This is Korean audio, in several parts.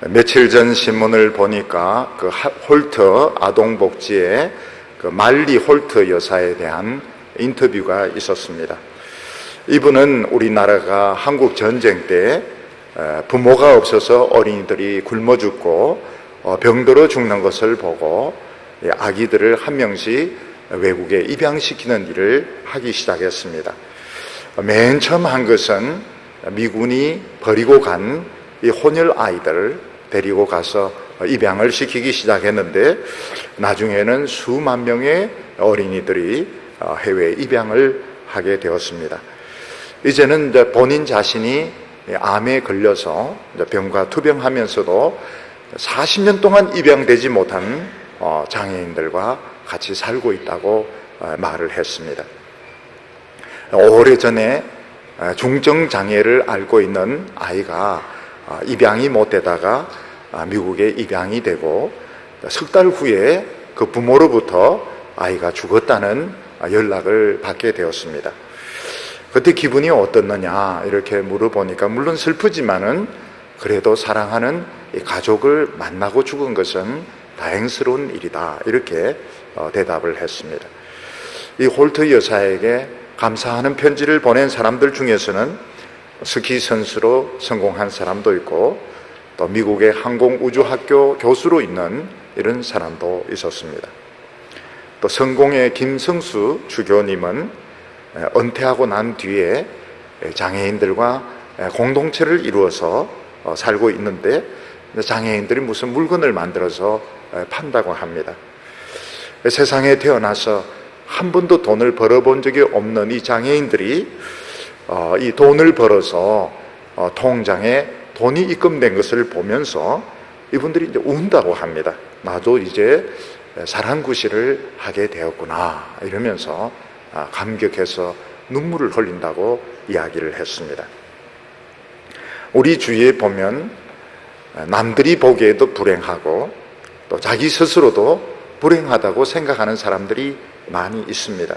며칠 전 신문을 보니까 그 홀트 아동복지의 그 말리 홀트 여사에 대한 인터뷰가 있었습니다. 이분은 우리나라가 한국 전쟁 때 부모가 없어서 어린이들이 굶어 죽고 병들어 죽는 것을 보고 아기들을 한 명씩 외국에 입양시키는 일을 하기 시작했습니다. 맨 처음 한 것은 미군이 버리고 간 이 혼혈 아이들을 데리고 가서 입양을 시키기 시작했는데, 나중에는 수만 명의 어린이들이 해외 입양을 하게 되었습니다. 이제는 본인 자신이 암에 걸려서 병과 투병하면서도 40년 동안 입양되지 못한 장애인들과 같이 살고 있다고 말을 했습니다. 오래전에 중증장애를 앓고 있는 아이가 입양이 못 되다가 미국에 입양이 되고 석 달 후에 그 부모로부터 아이가 죽었다는 연락을 받게 되었습니다. 그때 기분이 어떻느냐 이렇게 물어보니까, 물론 슬프지만은 그래도 사랑하는 이 가족을 만나고 죽은 것은 다행스러운 일이다, 이렇게 대답을 했습니다. 이 홀트 여사에게 감사하는 편지를 보낸 사람들 중에서는 스키 선수로 성공한 사람도 있고, 또 미국의 항공우주학교 교수로 있는 이런 사람도 있었습니다. 또 성공의 김성수 주교님은 은퇴하고 난 뒤에 장애인들과 공동체를 이루어서 살고 있는데, 장애인들이 무슨 물건을 만들어서 판다고 합니다. 세상에 태어나서 한 번도 돈을 벌어본 적이 없는 이 장애인들이 이 돈을 벌어서 통장에 돈이 입금된 것을 보면서 이분들이 이제 운다고 합니다. 나도 이제 사랑구실을 하게 되었구나, 이러면서 감격해서 눈물을 흘린다고 이야기를 했습니다. 우리 주위에 보면 남들이 보기에도 불행하고 또 자기 스스로도 불행하다고 생각하는 사람들이 많이 있습니다.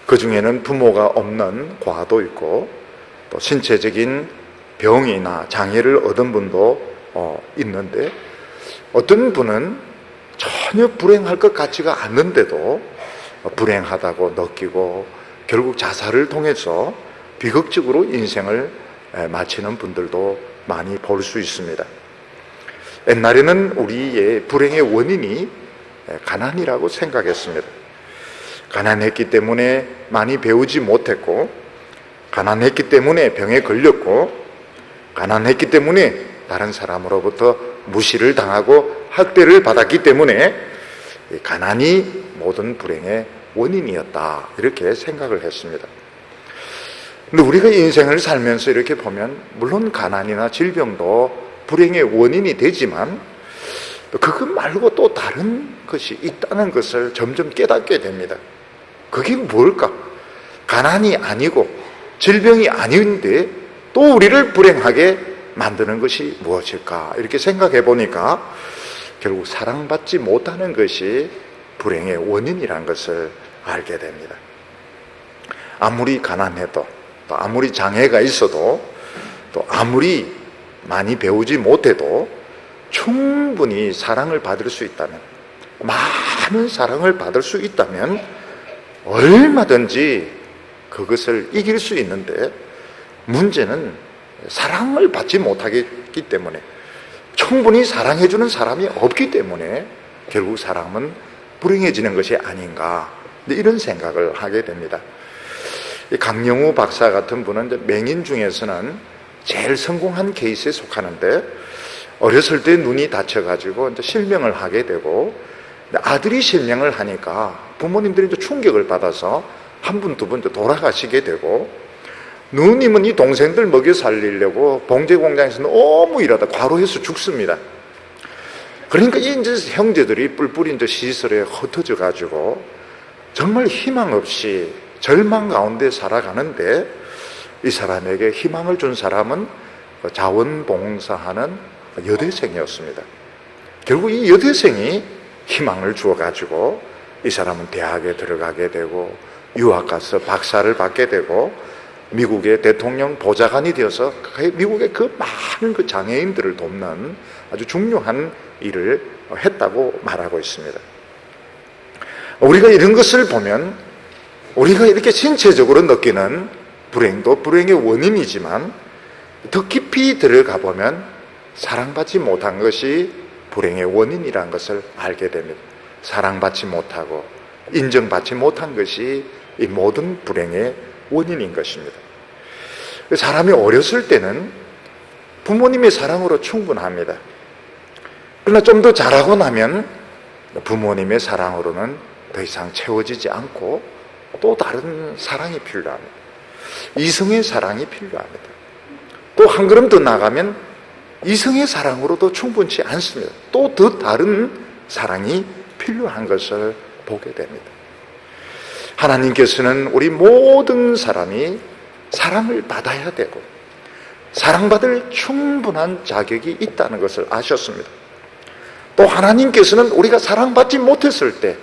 그 중에는 부모가 없는 과도 있고, 또 신체적인 병이나 장애를 얻은 분도 있는데, 어떤 분은 전혀 불행할 것 같지가 않는데도 불행하다고 느끼고 결국 자살을 통해서 비극적으로 인생을 마치는 분들도 많이 볼 수 있습니다. 옛날에는 우리의 불행의 원인이 가난이라고 생각했습니다. 가난했기 때문에 많이 배우지 못했고, 가난했기 때문에 병에 걸렸고, 가난했기 때문에 다른 사람으로부터 무시를 당하고 학대를 받았기 때문에 가난이 모든 불행의 원인이었다, 이렇게 생각을 했습니다. 근데 우리가 인생을 살면서 이렇게 보면, 물론 가난이나 질병도 불행의 원인이 되지만 그것 말고 또 다른 것이 있다는 것을 점점 깨닫게 됩니다. 그게 뭘까? 가난이 아니고 질병이 아닌데 또 우리를 불행하게 만드는 것이 무엇일까? 이렇게 생각해 보니까 결국 사랑받지 못하는 것이 불행의 원인이라는 것을 알게 됩니다. 아무리 가난해도, 또 아무리 장애가 있어도, 또 아무리 많이 배우지 못해도 충분히 사랑을 받을 수 있다면, 많은 사랑을 받을 수 있다면 얼마든지 그것을 이길 수 있는데, 문제는 사랑을 받지 못하기 때문에, 충분히 사랑해주는 사람이 없기 때문에 결국 사람은 불행해지는 것이 아닌가, 이런 생각을 하게 됩니다. 강영우 박사 같은 분은 맹인 중에서는 제일 성공한 케이스에 속하는데, 어렸을 때 눈이 다쳐가지고 이제 실명을 하게 되고, 아들이 실명을 하니까 부모님들이 이제 충격을 받아서 한 분, 두 분 돌아가시게 되고, 누님은 이 동생들 먹여 살리려고 봉제 공장에서 너무 일하다 과로해서 죽습니다. 그러니까 이제 형제들이 뿔뿔이 이제 시설에 흩어져 가지고 정말 희망 없이 절망 가운데 살아가는데, 이 사람에게 희망을 준 사람은 자원봉사하는 여대생이었습니다. 결국 이 여대생이 희망을 주어가지고 이 사람은 대학에 들어가게 되고, 유학 가서 박사를 받게 되고, 미국의 대통령 보좌관이 되어서 미국의 그 많은 그 장애인들을 돕는 아주 중요한 일을 했다고 말하고 있습니다. 우리가 이런 것을 보면 우리가 이렇게 신체적으로 느끼는 불행도 불행의 원인이지만 더 깊이 들어가 보면 사랑받지 못한 것이 불행의 원인이라는 것을 알게 됩니다. 사랑받지 못하고 인정받지 못한 것이 이 모든 불행의 원인인 것입니다. 사람이 어렸을 때는 부모님의 사랑으로 충분합니다. 그러나 좀 더 자라고 나면 부모님의 사랑으로는 더 이상 채워지지 않고 또 다른 사랑이 필요합니다. 이성의 사랑이 필요합니다. 또 한 걸음 더 나가면 이성의 사랑으로도 충분치 않습니다. 또 더 다른 사랑이 필요한 것을 보게 됩니다. 하나님께서는 우리 모든 사람이 사랑을 받아야 되고 사랑받을 충분한 자격이 있다는 것을 아셨습니다. 또 하나님께서는 우리가 사랑받지 못했을 때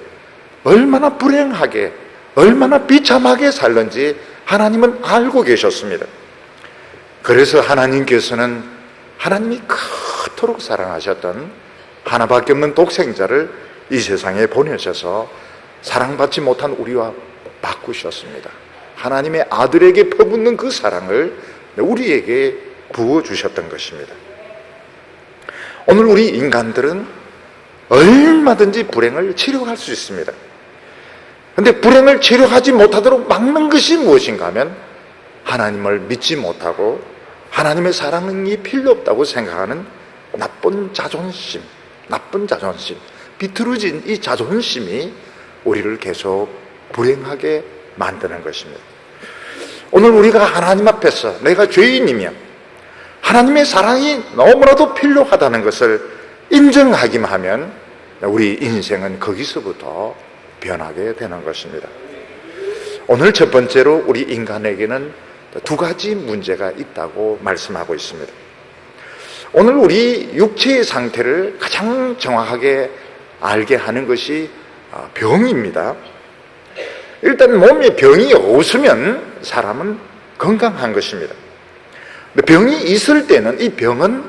얼마나 불행하게 얼마나 비참하게 살는지 하나님은 알고 계셨습니다. 그래서 하나님께서는 하나님이 그토록 사랑하셨던 하나밖에 없는 독생자를 이 세상에 보내셔서 사랑받지 못한 우리와 바꾸셨습니다. 하나님의 아들에게 퍼붓는 그 사랑을 우리에게 부어주셨던 것입니다. 오늘 우리 인간들은 얼마든지 불행을 치료할 수 있습니다. 그런데 불행을 치료하지 못하도록 막는 것이 무엇인가 하면 하나님을 믿지 못하고 하나님의 사랑이 필요 없다고 생각하는 나쁜 자존심, 비틀어진 이 자존심이 우리를 계속 불행하게 만드는 것입니다. 오늘 우리가 하나님 앞에서 내가 죄인이며 하나님의 사랑이 너무나도 필요하다는 것을 인정하기만 하면 우리 인생은 거기서부터 변하게 되는 것입니다. 오늘 첫 번째로 우리 인간에게는 두 가지 문제가 있다고 말씀하고 있습니다. 오늘 우리 육체의 상태를 가장 정확하게 알게 하는 것이 병입니다. 일단 몸에 병이 없으면 사람은 건강한 것입니다. 병이 있을 때는 이 병은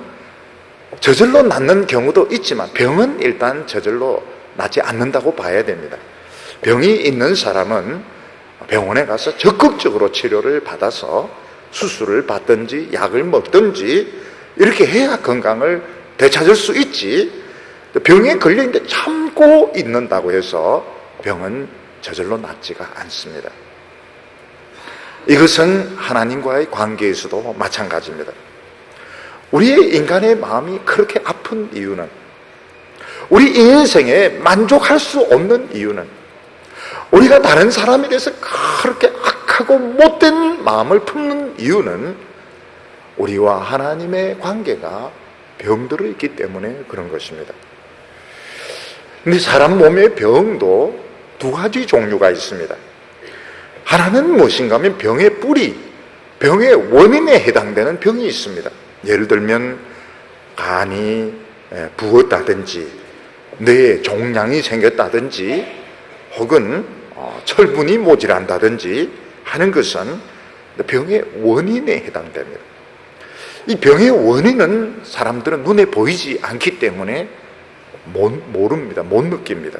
저절로 낫는 경우도 있지만 병은 일단 저절로 낫지 않는다고 봐야 됩니다. 병이 있는 사람은 병원에 가서 적극적으로 치료를 받아서 수술을 받든지 약을 먹든지 이렇게 해야 건강을 되찾을 수 있지, 병에 걸려있는데 참고 있는다고 해서 병은 저절로 낫지가 않습니다. 이것은 하나님과의 관계에서도 마찬가지입니다. 우리의 인간의 마음이 그렇게 아픈 이유는, 우리 인생에 만족할 수 없는 이유는, 우리가 다른 사람에 대해서 그렇게 악하고 못된 마음을 품는 이유는 우리와 하나님의 관계가 병들어 있기 때문에 그런 것입니다. 근데 사람 몸의 병도 두 가지 종류가 있습니다. 하나는 무엇인가 하면 병의 뿌리, 병의 원인에 해당되는 병이 있습니다. 예를 들면 간이 부었다든지 뇌에 종양이 생겼다든지 혹은 철분이 모자란다든지 하는 것은 병의 원인에 해당됩니다. 이 병의 원인은 사람들은 눈에 보이지 않기 때문에 모릅니다. 못 느낍니다.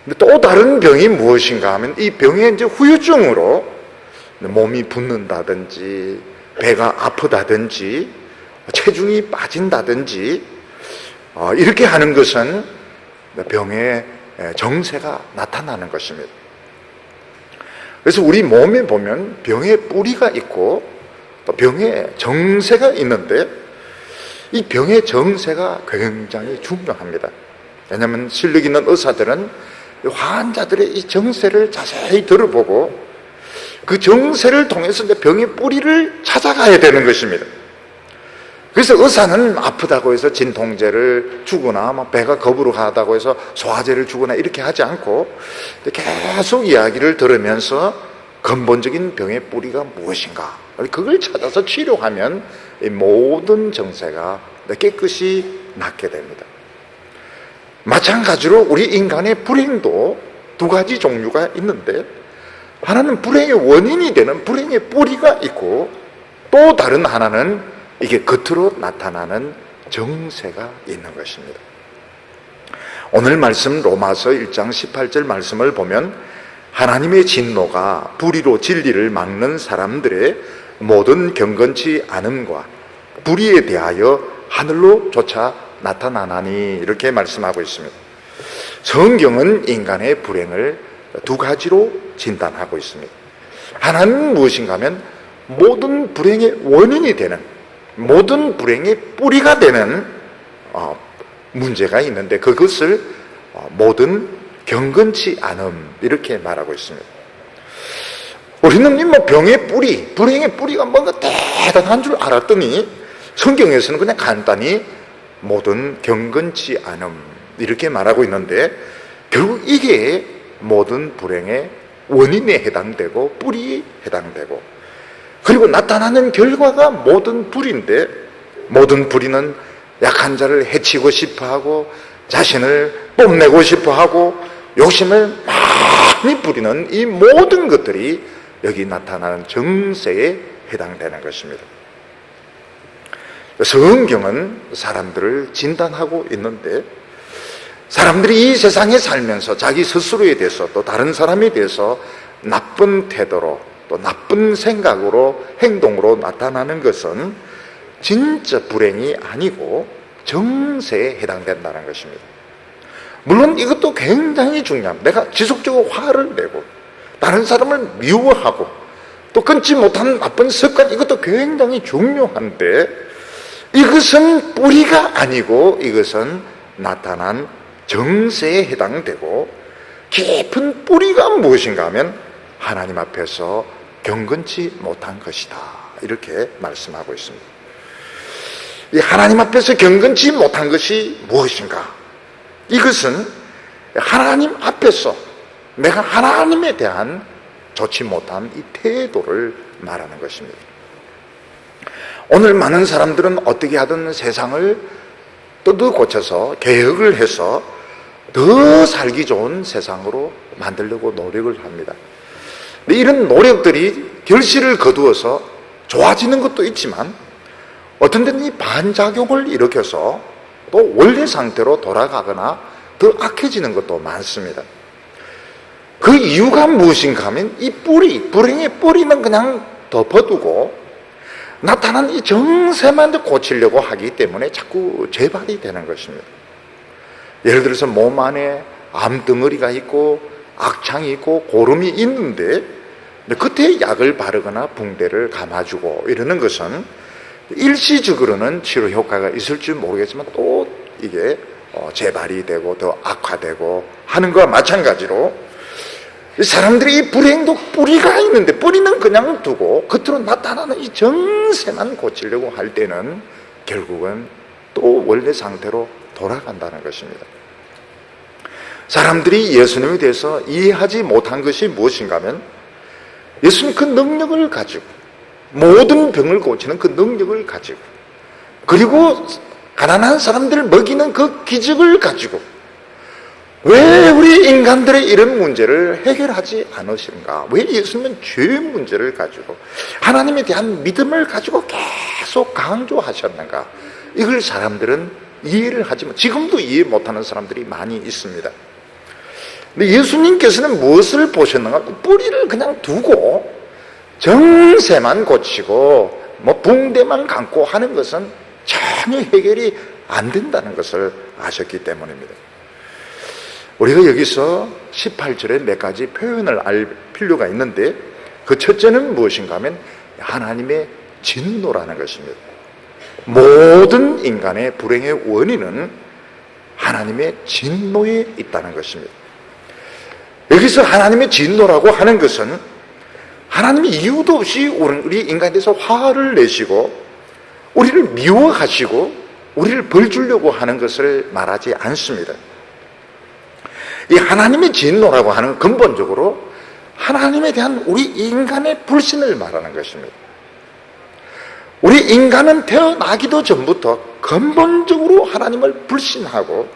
근데 또 다른 병이 무엇인가 하면 이 병의 이제 후유증으로 몸이 붓는다든지 배가 아프다든지 체중이 빠진다든지 이렇게 하는 것은 병의 정세가 나타나는 것입니다. 그래서 우리 몸에 보면 병의 뿌리가 있고 또 병의 정세가 있는데 이 병의 정세가 굉장히 중요합니다. 왜냐하면 실력 있는 의사들은 환자들의 이 정세를 자세히 들어보고 그 정세를 통해서 병의 뿌리를 찾아가야 되는 것입니다. 그래서 의사는 아프다고 해서 진통제를 주거나 배가 거부룩하다고 해서 소화제를 주거나 이렇게 하지 않고 계속 이야기를 들으면서 근본적인 병의 뿌리가 무엇인가 그걸 찾아서 치료하면 이 모든 정세가 깨끗이 낫게 됩니다. 마찬가지로 우리 인간의 불행도 두 가지 종류가 있는데 하나는 불행의 원인이 되는 불행의 뿌리가 있고, 또 다른 하나는 이게 겉으로 나타나는 정세가 있는 것입니다. 오늘 말씀 로마서 1장 18절 말씀을 보면 하나님의 진노가 불의로 진리를 막는 사람들의 모든 경건치 않음과 불의에 대하여 하늘로 쫓아 나타나나니, 이렇게 말씀하고 있습니다. 성경은 인간의 불행을 두 가지로 진단하고 있습니다. 하나는 무엇인가 하면 모든 불행의 원인이 되는, 모든 불행의 뿌리가 되는 문제가 있는데, 그것을 모든 경건치 않음, 이렇게 말하고 있습니다. 우리는 뭐 병의 뿌리, 불행의 뿌리가 뭔가 대단한 줄 알았더니 성경에서는 그냥 간단히 모든 경건치 않음, 이렇게 말하고 있는데, 결국 이게 모든 불행의 원인에 해당되고 뿌리에 해당되고, 그리고 나타나는 결과가 모든 불인데, 모든 불의는 약한 자를 해치고 싶어하고 자신을 뽐내고 싶어하고 욕심을 많이 부리는 이 모든 것들이 여기 나타나는 정세에 해당되는 것입니다. 성경은 사람들을 진단하고 있는데, 사람들이 이 세상에 살면서 자기 스스로에 대해서 또 다른 사람에 대해서 나쁜 태도로 또 나쁜 생각으로 행동으로 나타나는 것은 진짜 불행이 아니고 정세에 해당된다는 것입니다. 물론 이것도 굉장히 중요합니다. 내가 지속적으로 화를 내고 다른 사람을 미워하고 또 끊지 못하는 나쁜 습관, 이것도 굉장히 중요한데, 이것은 뿌리가 아니고 이것은 나타난 정세에 해당되고, 깊은 뿌리가 무엇인가 하면 하나님 앞에서 경건치 못한 것이다, 이렇게 말씀하고 있습니다. 이 하나님 앞에서 경건치 못한 것이 무엇인가? 이것은 하나님 앞에서 내가 하나님에 대한 좋지 못한 이 태도를 말하는 것입니다. 오늘 많은 사람들은 어떻게 하든 세상을 뜯어 고쳐서 개혁을 해서 더 살기 좋은 세상으로 만들려고 노력을 합니다. 근데 이런 노력들이 결실을 거두어서 좋아지는 것도 있지만, 어떤 때는 이 반작용을 일으켜서 또 원래 상태로 돌아가거나 더 악해지는 것도 많습니다. 그 이유가 무엇인가 하면 이 뿌리, 불행의 뿌리는 그냥 덮어두고 나타난 이 정세만 고치려고 하기 때문에 자꾸 재발이 되는 것입니다. 예를 들어서 몸 안에 암덩어리가 있고 악창이 있고 고름이 있는데 그때 약을 바르거나 붕대를 감아주고 이러는 것은 일시적으로는 치료 효과가 있을지 모르겠지만 또 이게 재발이 되고 더 악화되고 하는 것과 마찬가지로 사람들이 이 불행도 뿌리가 있는데, 뿌리는 그냥 두고 겉으로 나타나는 이 정세만 고치려고 할 때는 결국은 또 원래 상태로 돌아간다는 것입니다. 사람들이 예수님에 대해서 이해하지 못한 것이 무엇인가 하면, 예수님 그 능력을 가지고 모든 병을 고치는 그 능력을 가지고, 그리고 가난한 사람들을 먹이는 그 기적을 가지고 왜 우리 인간들의 이런 문제를 해결하지 않으신가? 왜 예수님은 죄의 문제를 가지고 하나님에 대한 믿음을 가지고 계속 강조하셨는가? 이걸 사람들은 이해를 하지만 지금도 이해 못하는 사람들이 많이 있습니다. 근데 예수님께서는 무엇을 보셨는가? 뿌리를 그냥 두고 정세만 고치고 뭐 붕대만 감고 하는 것은 전혀 해결이 안 된다는 것을 아셨기 때문입니다. 우리가 여기서 18절에 몇 가지 표현을 알 필요가 있는데, 그 첫째는 무엇인가 하면 하나님의 진노라는 것입니다. 모든 인간의 불행의 원인은 하나님의 진노에 있다는 것입니다. 여기서 하나님의 진노라고 하는 것은 하나님이 이유도 없이 우리 인간에 대해서 화를 내시고 우리를 미워하시고 우리를 벌 주려고 하는 것을 말하지 않습니다. 이 하나님의 진노라고 하는 근본적으로 하나님에 대한 우리 인간의 불신을 말하는 것입니다. 우리 인간은 태어나기도 전부터 근본적으로 하나님을 불신하고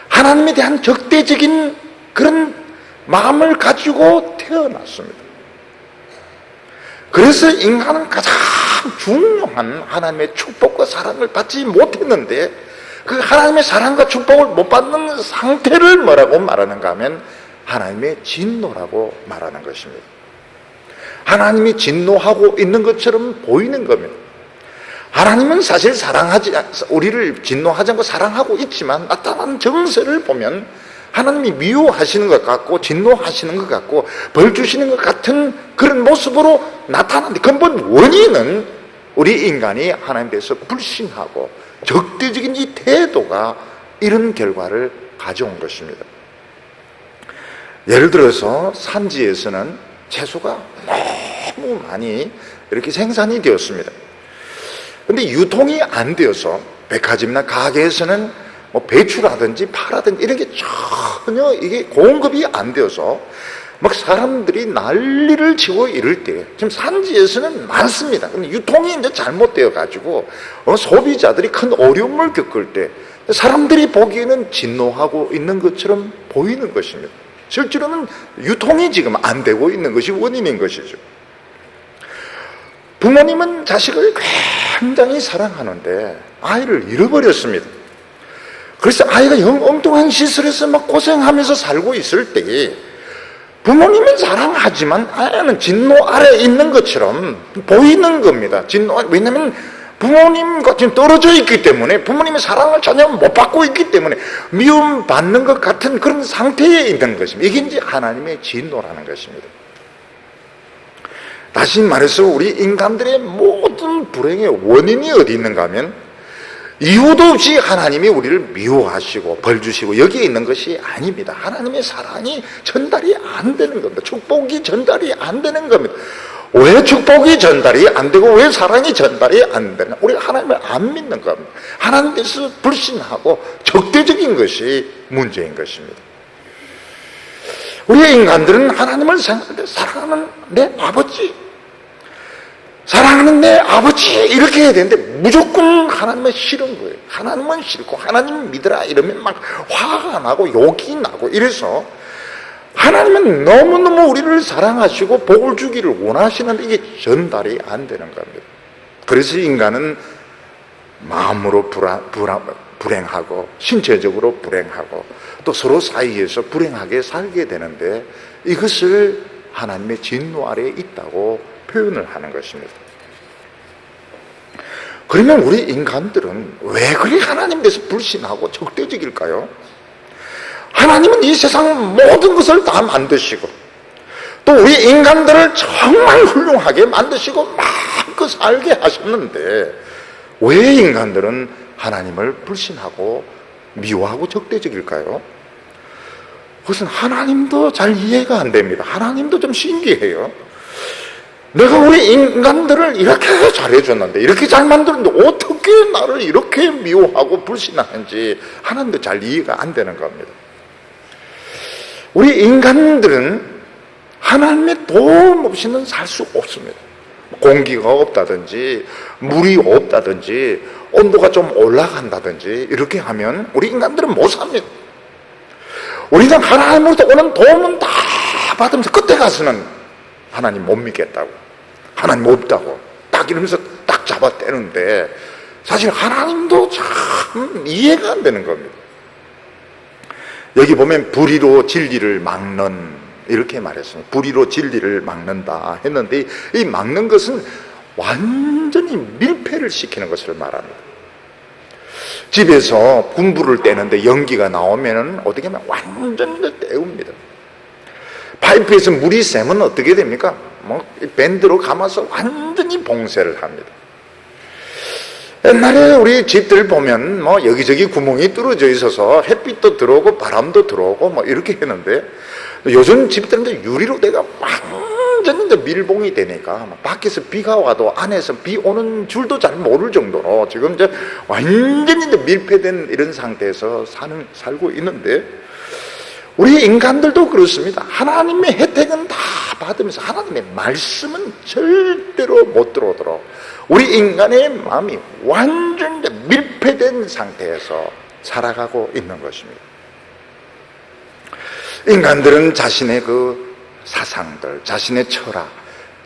하나님에 대한 적대적인 그런 마음을 가지고 태어났습니다. 그래서 인간은 가장 중요한 하나님의 축복과 사랑을 받지 못했는데, 그 하나님의 사랑과 축복을 못 받는 상태를 뭐라고 말하는가 하면 하나님의 진노라고 말하는 것입니다. 하나님이 진노하고 있는 것처럼 보이는 겁니다. 하나님은 사실 우리를 진노하지 않고 사랑하고 있지만, 나타난 정세를 보면 하나님이 미워하시는 것 같고 진노하시는 것 같고 벌 주시는 것 같은 그런 모습으로 나타나는데, 근본 원인은 우리 인간이 하나님에 대해서 불신하고 적대적인 이 태도가 이런 결과를 가져온 것입니다. 예를 들어서 산지에서는 채소가 너무 많이 이렇게 생산이 되었습니다. 근데 유통이 안 되어서 백화점이나 가게에서는 뭐 배추라든지 파라든지 이런 게 전혀 이게 공급이 안 되어서 막 사람들이 난리를 치고 이럴 때, 지금 산지에서는 많습니다. 근데 유통이 이제 잘못되어 가지고 소비자들이 큰 어려움을 겪을 때 사람들이 보기에는 진노하고 있는 것처럼 보이는 것입니다. 실제로는 유통이 지금 안 되고 있는 것이 원인인 것이죠. 부모님은 자식을 굉장히 사랑하는데 아이를 잃어버렸습니다. 그래서 아이가 엉뚱한 시설에서 막 고생하면서 살고 있을 때 부모님은 사랑하지만 아이는 진노 아래에 있는 것처럼 보이는 겁니다. 왜냐하면 부모님과 지금 떨어져 있기 때문에, 부모님의 사랑을 전혀 못 받고 있기 때문에 미움받는 것 같은 그런 상태에 있는 것입니다. 이게 이제 하나님의 진노라는 것입니다. 다시 말해서 우리 인간들의 모든 불행의 원인이 어디 있는가 하면 이유도 없이 하나님이 우리를 미워하시고 벌 주시고 여기에 있는 것이 아닙니다. 하나님의 사랑이 전달이 안 되는 겁니다. 축복이 전달이 안 되는 겁니다. 왜 축복이 전달이 안 되고 왜 사랑이 전달이 안 되나? 우리가 하나님을 안 믿는 겁니다. 하나님에 대해서 불신하고 적대적인 것이 문제인 것입니다. 우리 인간들은 하나님을 생각할 때 사랑하는 내 아버지, 사랑하는 내 아버지 이렇게 해야 되는데 무조건 하나님은 싫은 거예요. 하나님은 싫고 하나님 믿으라 이러면 막 화가 나고 욕이 나고 이래서, 하나님은 너무너무 우리를 사랑하시고 복을 주기를 원하시는데 이게 전달이 안 되는 겁니다. 그래서 인간은 마음으로 불행하고 신체적으로 불행하고 또 서로 사이에서 불행하게 살게 되는데, 이것을 하나님의 진노 아래에 있다고 표현을 하는 것입니다. 그러면 우리 인간들은 왜 그리 하나님에 대해서 불신하고 적대적일까요? 하나님은 이 세상 모든 것을 다 만드시고 또 우리 인간들을 정말 훌륭하게 만드시고 마음껏 살게 하셨는데 왜 인간들은 하나님을 불신하고 미워하고 적대적일까요? 그것은 하나님도 잘 이해가 안 됩니다. 하나님도 좀 신기해요. 내가 우리 인간들을 이렇게 잘해줬는데, 이렇게 잘 만들었는데 어떻게 나를 이렇게 미워하고 불신하는지 하나님도 잘 이해가 안 되는 겁니다. 우리 인간들은 하나님의 도움 없이는 살 수 없습니다. 공기가 없다든지 물이 없다든지 온도가 좀 올라간다든지 이렇게 하면 우리 인간들은 못 삽니다. 우리는 하나님으로부터 오는 도움은 다 받으면서 끝에 가서는 하나님 못 믿겠다고, 하나님 없다고 딱 이러면서 딱 잡아 떼는데, 사실 하나님도 참 이해가 안 되는 겁니다. 여기 보면 불의로 진리를 막는 이렇게 말했습니다. 불의로 진리를 막는다 했는데, 이 막는 것은 완전히 밀폐를 시키는 것을 말합니다. 집에서 분불을 떼는데 연기가 나오면 어떻게 하면 완전히 떼웁니다. 파이프에서 물이 새면 어떻게 됩니까? 밴드로 감아서 완전히 봉쇄를 합니다. 옛날에 우리 집들 보면 여기저기 구멍이 뚫어져 있어서 햇빛도 들어오고 바람도 들어오고 이렇게 했는데, 요즘 집들은 유리로 내가 완전히 밀봉이 되니까 밖에서 비가 와도 안에서 비 오는 줄도 잘 모를 정도로 지금 이제 완전히 밀폐된 이런 상태에서 살고 있는데, 우리 인간들도 그렇습니다. 하나님의 혜택은 다 받으면서 하나님의 말씀은 절대로 못 들어오도록 우리 인간의 마음이 완전히 밀폐된 상태에서 살아가고 있는 것입니다. 인간들은 자신의 그 사상들, 자신의 철학,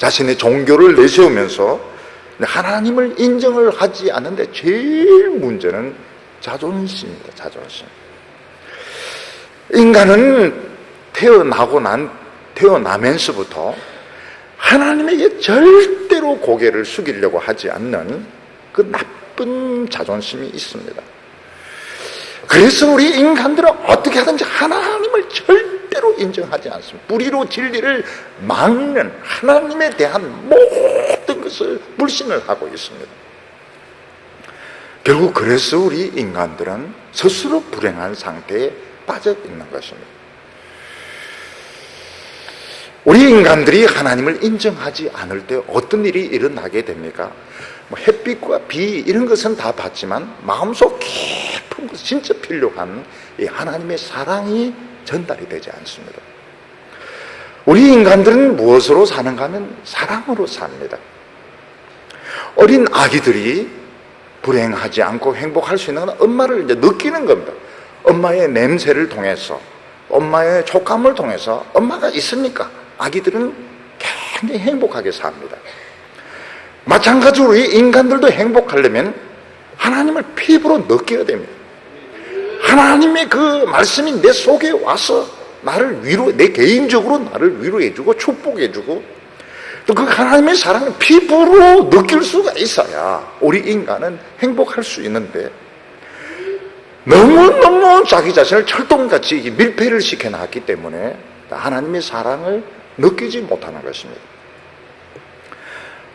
자신의 종교를 내세우면서 하나님을 인정을 하지 않는데 제일 문제는 자존심입니다. 자존심. 인간은 태어나면서부터 하나님에게 절대로 고개를 숙이려고 하지 않는 그 나쁜 자존심이 있습니다. 그래서 우리 인간들은 어떻게 하든지 하나님을 절대로 인정하지 않습니다. 뿌리로 진리를 막는 하나님에 대한 모든 것을 불신을 하고 있습니다. 결국 그래서 우리 인간들은 스스로 불행한 상태에 빠져 있는 것입니다. 우리 인간들이 하나님을 인정하지 않을 때 어떤 일이 일어나게 됩니까? 햇빛과 비 이런 것은 다 봤지만 마음속 깊은 곳 진짜 필요한 이 하나님의 사랑이 전달이 되지 않습니다. 우리 인간들은 무엇으로 사는가 하면 사랑으로 삽니다. 어린 아기들이 불행하지 않고 행복할 수 있는 건 엄마를 이제 느끼는 겁니다. 엄마의 냄새를 통해서, 엄마의 촉감을 통해서 엄마가 있으니까 아기들은 굉장히 행복하게 삽니다. 마찬가지로 이 인간들도 행복하려면 하나님을 피부로 느껴야 됩니다. 하나님의 그 말씀이 내 속에 와서 나를 내 개인적으로 나를 위로해주고 축복해주고 또 그 하나님의 사랑을 피부로 느낄 수가 있어야 우리 인간은 행복할 수 있는데 너무너무 자기 자신을 철동같이 밀폐를 시켜놨기 때문에 하나님의 사랑을 느끼지 못하는 것입니다.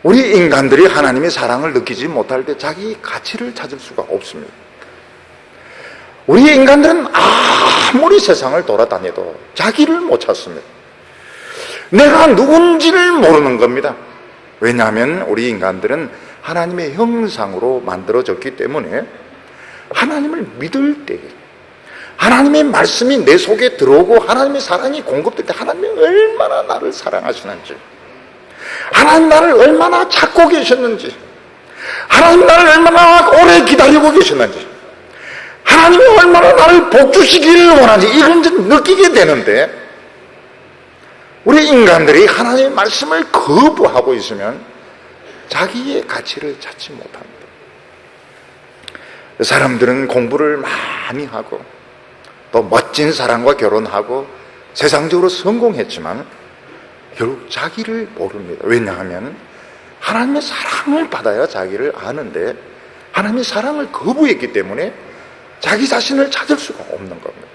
우리 인간들이 하나님의 사랑을 느끼지 못할 때 자기 가치를 찾을 수가 없습니다. 우리 인간들은 아무리 세상을 돌아다녀도 자기를 못 찾습니다. 내가 누군지를 모르는 겁니다. 왜냐하면 우리 인간들은 하나님의 형상으로 만들어졌기 때문에 하나님을 믿을 때 하나님의 말씀이 내 속에 들어오고 하나님의 사랑이 공급될 때 하나님이 얼마나 나를 사랑하시는지, 하나님 나를 얼마나 찾고 계셨는지, 하나님 나를 얼마나 오래 기다리고 계셨는지, 하나님이 얼마나 나를 복주시기를 원하는지 이런 걸 느끼게 되는데 우리 인간들이 하나님의 말씀을 거부하고 있으면 자기의 가치를 찾지 못합니다. 사람들은 공부를 많이 하고 또 멋진 사람과 결혼하고 세상적으로 성공했지만 결국 자기를 모릅니다. 왜냐하면 하나님의 사랑을 받아야 자기를 아는데 하나님의 사랑을 거부했기 때문에 자기 자신을 찾을 수가 없는 겁니다.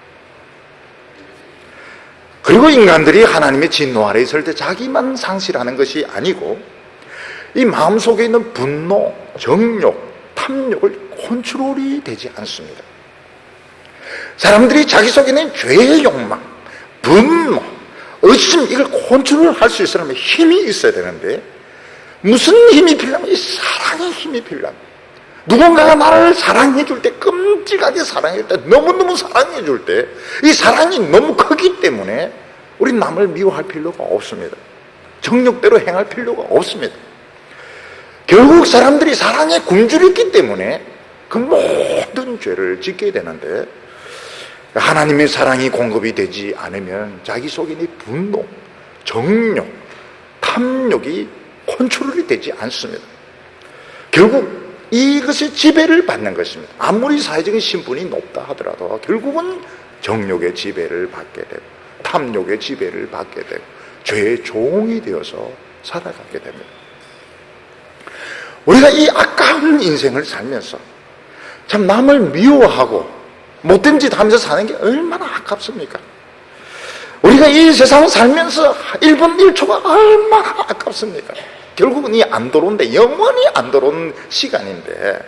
그리고 인간들이 하나님의 진노 아래 있을 때 자기만 상실하는 것이 아니고 이 마음속에 있는 분노, 정욕, 탐욕을 컨트롤이 되지 않습니다. 사람들이 자기 속에 있는 죄의 욕망, 분노, 의심 이걸 컨트롤할 수 있으려면 힘이 있어야 되는데 무슨 힘이 필요하면 이 사랑의 힘이 필요합니다. 누군가가 나를 사랑해 줄 때, 끔찍하게 사랑해 줄 때, 너무너무 사랑해 줄 때 이 사랑이 너무 크기 때문에 우리 남을 미워할 필요가 없습니다. 정욕대로 행할 필요가 없습니다. 결국 사람들이 사랑에 굶주렸기 때문에 그 모든 죄를 짓게 되는데 하나님의 사랑이 공급이 되지 않으면 자기 속에 있는 분노, 정욕, 탐욕이 컨트롤이 되지 않습니다. 결국 이것이 지배를 받는 것입니다. 아무리 사회적인 신분이 높다 하더라도 결국은 정욕의 지배를 받게 되고 탐욕의 지배를 받게 되고 죄의 종이 되어서 살아가게 됩니다. 우리가 이 아까운 인생을 살면서 참 남을 미워하고 못된 짓 하면서 사는 게 얼마나 아깝습니까? 우리가 이 세상을 살면서 1분 1초가 얼마나 아깝습니까? 결국은 이 안 들어온데 영원히 안 들어온 시간인데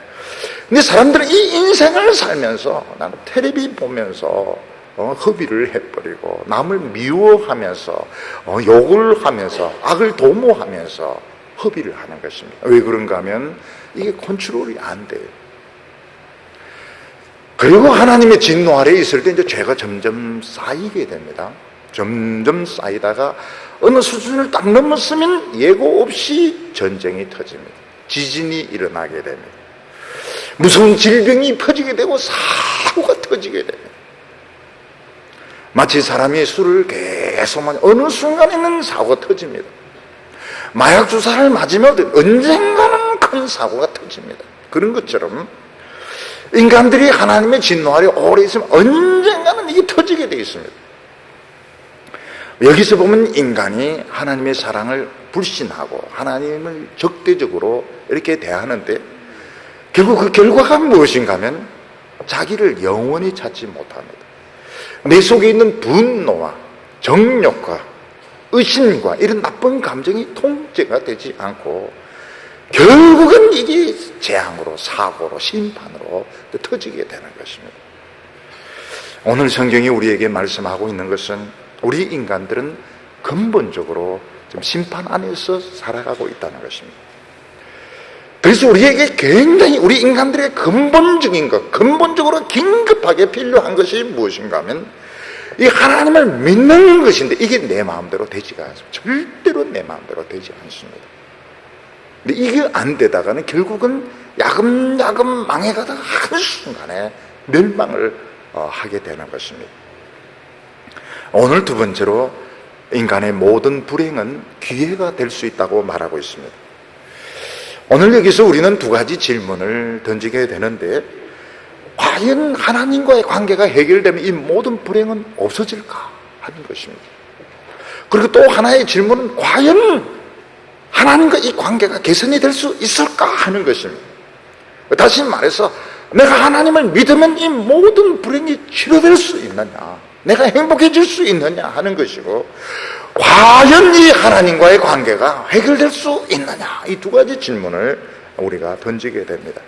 근데 사람들은 이 인생을 살면서 난 텔레비 보면서 허비를 해버리고 남을 미워하면서 욕을 하면서 악을 도모하면서 허비를 하는 것입니다. 왜 그런가 하면 이게 컨트롤이 안 돼요. 그리고 하나님의 진노 아래에 있을 때 이제 죄가 점점 쌓이게 됩니다. 점점 쌓이다가 어느 수준을 딱 넘었으면 예고 없이 전쟁이 터집니다. 지진이 일어나게 됩니다. 무서운 질병이 퍼지게 되고 사고가 터지게 됩니다. 마치 사람이 술을 계속 마시면 어느 순간에는 사고가 터집니다. 마약 주사를 맞으면 언젠가는 큰 사고가 터집니다. 그런 것처럼 인간들이 하나님의 진노 아래 오래 있으면 언젠가는 이게 터지게 되어 있습니다. 여기서 보면 인간이 하나님의 사랑을 불신하고 하나님을 적대적으로 이렇게 대하는데 결국 그 결과가 무엇인가 하면 자기를 영원히 찾지 못합니다. 내 속에 있는 분노와 정욕과 의심과 이런 나쁜 감정이 통제가 되지 않고 결국은 이게 재앙으로, 사고로, 심판으로 터지게 되는 것입니다. 오늘 성경이 우리에게 말씀하고 있는 것은 우리 인간들은 근본적으로 좀 심판 안에서 살아가고 있다는 것입니다. 그래서 우리에게 굉장히 우리 인간들의 근본적인 것, 근본적으로 긴급하게 필요한 것이 무엇인가 하면 이 하나님을 믿는 것인데 이게 내 마음대로 되지가 않습니다. 절대로 내 마음대로 되지 않습니다. 근데 이게 안 되다가는 결국은 야금야금 망해가다가 한순간에 멸망을 하게 되는 것입니다. 오늘 두 번째로 인간의 모든 불행은 기회가 될 수 있다고 말하고 있습니다. 오늘 여기서 우리는 두 가지 질문을 던지게 되는데 과연 하나님과의 관계가 해결되면 이 모든 불행은 없어질까 하는 것입니다. 그리고 또 하나의 질문은 과연 하나님과 이 관계가 개선이 될 수 있을까 하는 것입니다. 다시 말해서 내가 하나님을 믿으면 이 모든 불행이 치료될 수 있느냐, 내가 행복해질 수 있느냐 하는 것이고 과연 이 하나님과의 관계가 해결될 수 있느냐, 이 두 가지 질문을 우리가 던지게 됩니다.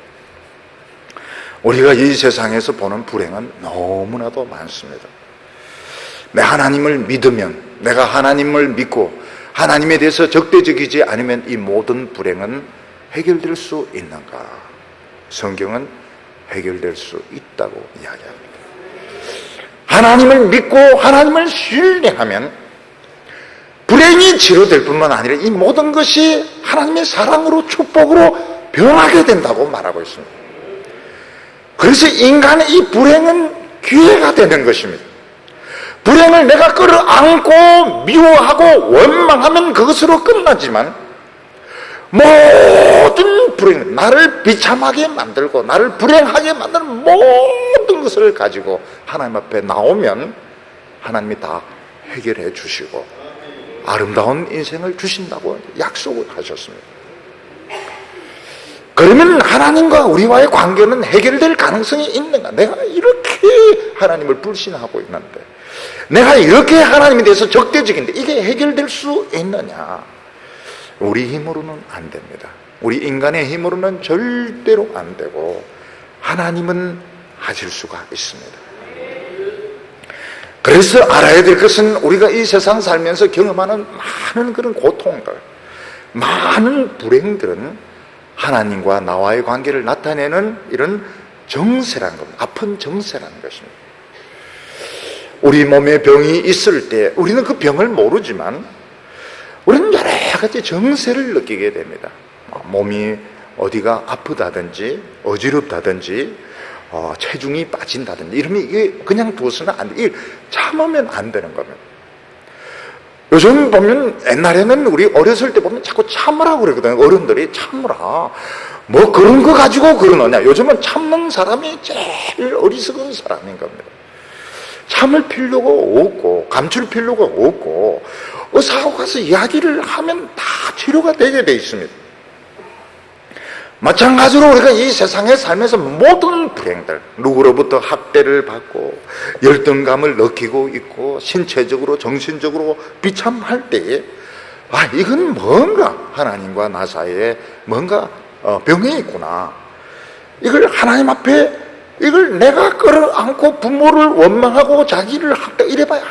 우리가 이 세상에서 보는 불행은 너무나도 많습니다. 내가 하나님을 믿으면, 내가 하나님을 믿고 하나님에 대해서 적대적이지 않으면 이 모든 불행은 해결될 수 있는가? 성경은 해결될 수 있다고 이야기합니다. 하나님을 믿고 하나님을 신뢰하면 불행이 치료될 뿐만 아니라 이 모든 것이 하나님의 사랑으로 축복으로 변하게 된다고 말하고 있습니다. 그래서 인간의 이 불행은 기회가 되는 것입니다. 불행을 내가 끌어안고 미워하고 원망하면 그것으로 끝나지만 모든 불행, 나를 비참하게 만들고 나를 불행하게 만드는 모든 것을 가지고 하나님 앞에 나오면 하나님이 다 해결해 주시고 아름다운 인생을 주신다고 약속을 하셨습니다. 그러면 하나님과 우리와의 관계는 해결될 가능성이 있는가? 내가 이렇게 하나님을 불신하고 있는데, 내가 이렇게 하나님에 대해서 적대적인데 이게 해결될 수 있느냐? 우리 힘으로는 안 됩니다. 우리 인간의 힘으로는 절대로 안 되고 하나님은 하실 수가 있습니다. 그래서 알아야 될 것은 우리가 이 세상 살면서 경험하는 많은 그런 고통들, 많은 불행들은 하나님과 나와의 관계를 나타내는 이런 정세라는 겁니다. 아픈 정세라는 것입니다. 우리 몸에 병이 있을 때 우리는 그 병을 모르지만 우리는 여러 가지 정세를 느끼게 됩니다. 몸이 어디가 아프다든지 어지럽다든지 체중이 빠진다든지 이러면 이게 그냥 두어서는 안 돼. 이게 참으면 안 되는 겁니다. 요즘 보면 옛날에는 우리 어렸을 때 보면 자꾸 참으라고 그러거든요. 어른들이 참으라. 뭐 그런 거 가지고 그러느냐. 요즘은 참는 사람이 제일 어리석은 사람인 겁니다. 참을 필요가 없고 감출 필요가 없고 의사하고 가서 이야기를 하면 다 치료가 되게 돼 있습니다. 마찬가지로 우리가 이 세상에 살면서 모든 불행들, 누구로부터 학대를 받고 열등감을 느끼고 있고 신체적으로 정신적으로 비참할 때에 이건 뭔가 하나님과 나 사이에 뭔가 병이 있구나. 이걸 하나님 앞에 이걸 내가 끌어안고 부모를 원망하고 자기를 학대 이래봐야